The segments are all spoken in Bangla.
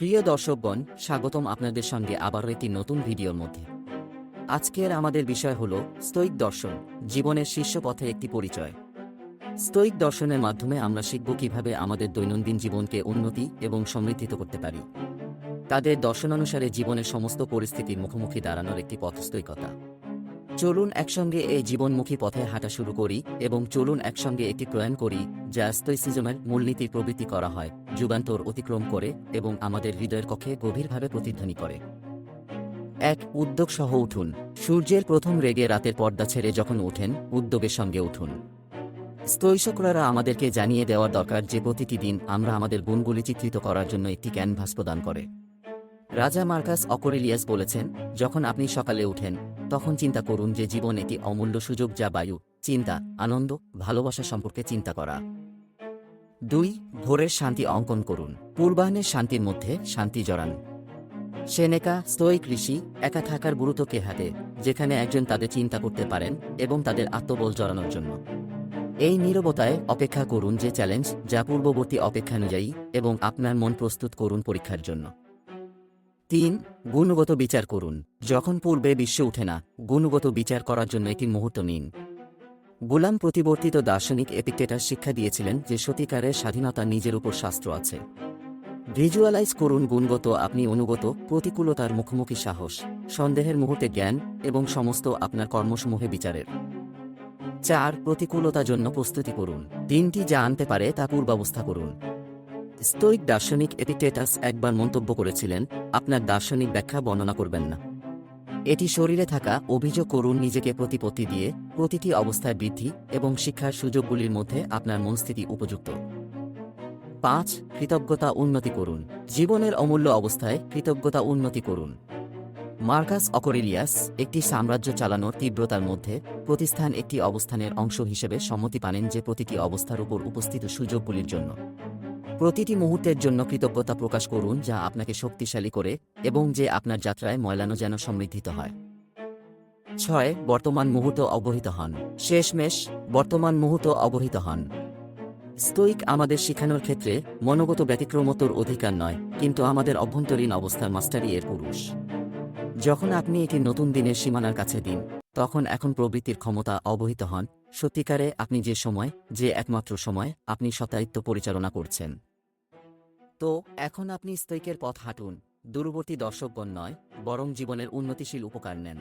প্রিয় দর্শকগণ, স্বাগতম আপনাদের সঙ্গে আবারও একটি নতুন ভিডিওর মধ্যে। আজকের আমাদের বিষয় হল স্টোইক দর্শন, জীবনের শীর্ষ পথে একটি পরিচয়। স্টোইক দর্শনের মাধ্যমে আমরা শিখব কিভাবে আমাদের দৈনন্দিন জীবনকে উন্নতি এবং সমৃদ্ধিত করতে পারি। তাদের দর্শনানুসারে জীবনের সমস্ত পরিস্থিতির মুখোমুখি দাঁড়ানোর একটি পথ স্টোইকতা। চলুন একসঙ্গে এই জীবনমুখী পথে হাঁটা শুরু করি এবং চলুন একসঙ্গে একটি প্রয়াণ করি যা স্টোইসিজমের মূলনীতির প্রবৃত্তি করা হয়, যুগান্তর অতিক্রম করে এবং আমাদের হৃদয়ের কক্ষে গভীরভাবে প্রতিধ্বনি করে। এক, উদ্যোগ সহ উঠুন। সূর্যের প্রথম রেগে রাতের পর্দা ছেড়ে যখন ওঠেন, উদ্যোগের সঙ্গে উঠুন। স্টোইকরা আমাদেরকে জানিয়ে দেওয়া দরকার যে প্রতিটি দিন আমরা আমাদের গুণগুলি চিত্রিত করার জন্য একটি ক্যানভাস প্রদান করে। রাজা মার্কাস অকরেলিয়াস বলেছেন, যখন আপনি সকালে উঠেন তখন চিন্তা করুন যে জীবন একটি অমূল্য সুযোগ যা বায়ু, চিন্তা, আনন্দ, ভালোবাসা সম্পর্কে চিন্তা করা। 2, ভোরের শান্তি অঙ্কন করুন। পূর্বাহ্নের শান্তির মধ্যে শান্তি জড়ান। সেনেকা, স্টোইক ঋষি, একা থাকার গুরুত্বকে হাতে, যেখানে একজন তাদের চিন্তা করতে পারেন এবং তাদের আত্মবল জড়ানোর জন্য। এই নীরবতায় অপেক্ষা করুন যে চ্যালেঞ্জ যা পূর্ববর্তী অপেক্ষানুযায়ী এবং আপনার মন প্রস্তুত করুন পরীক্ষার জন্য। 3, গুণগত বিচার করুন। যখন পূর্বে বিশ্ব উঠে না, গুণগত বিচার করার জন্য একটি মুহূর্ত নিন। গোলাম প্রতিবর্তিত দার্শনিক এপিক্টেটাস শিক্ষা দিয়েছিলেন যে সত্যিকারের স্বাধীনতা নিজের উপর শাস্ত্র আছে। ভিজুয়ালাইজ করুন গুণগত আপনি অনুগত প্রতিকূলতার মুখোমুখি সাহস, সন্দেহের মুহূর্তে জ্ঞান এবং সমস্ত আপনার কর্মসমূহে বিচারের। 4, প্রতিকূলতার জন্য প্রস্তুতি করুন। দিনটি যা আনতে পারে তা পূর্বাবস্থা করুন। স্টোইক দার্শনিক এপিক্টেটাস একবার মন্তব্য করেছিলেন, আপনার দার্শনিক ব্যাখ্যা বর্ণনা করবেন না। এটি শরীরে থাকা অভিযোগ করুন নিজেকে প্রতিপত্তি দিয়ে, প্রতিটি অবস্থায় বৃদ্ধি এবং শিক্ষার সুযোগগুলির মধ্যে আপনার মনস্থিতি উপযুক্ত। 5, কৃতজ্ঞতা উন্নতি করুন। জীবনের অমূল্য অবস্থায় কৃতজ্ঞতা উন্নতি করুন। মার্কাস অকরেলিয়াস একটি সাম্রাজ্য চালানোর তীব্রতার মধ্যে প্রতিস্থান একটি অবস্থানের অংশ হিসেবে সম্মতি পানেন যে প্রতিটি অবস্থার উপর উপস্থিত সুযোগগুলির জন্য। প্রতিটি মুহূর্তের জন্য কৃতজ্ঞতা প্রকাশ করুন যা আপনাকে শক্তিশালী করে এবং যে আপনার যাত্রায় ময়লানো যেন সমৃদ্ধিত হয়। 6, বর্তমান মুহূর্ত অবহিত হন। শেষমেশ, বর্তমান মুহূর্ত অবহিত হন। স্টোইক আমাদের শেখানোর ক্ষেত্রে মনোগত ব্যতিক্রমতর অধিকার নয়, কিন্তু আমাদের অভ্যন্তরীণ অবস্থার মাস্টারি এর পুরুষ। যখন আপনি এটি নতুন দিনের সীমানার কাছে দিন, তখন এখন প্রবৃত্তির ক্ষমতা অবহিত হন। সত্যিকারে আপনি যে সময়, যে একমাত্র সময় আপনি সত্তায়িত্ব পরিচালনা করছেন। তো এখন আপনি স্টোইকের পথ হাঁটুন, দূরবর্তী দর্শকগণ নয়, বরং জীবনের উন্নতিশীল উপকার নেন।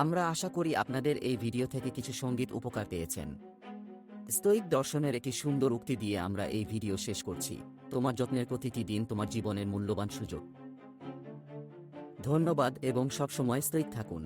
আমরা আশা করি আপনাদের এই ভিডিও থেকে কিছু সঙ্গীত উপকার পেয়েছেন। স্টোইক দর্শনের একটি সুন্দর উক্তি দিয়ে আমরা এই ভিডিও শেষ করছি, তোমার যত্নের প্রতিটি দিন তোমার জীবনের মূল্যবান সুযোগ। ধন্যবাদ এবং সবসময় স্টোইক থাকুন।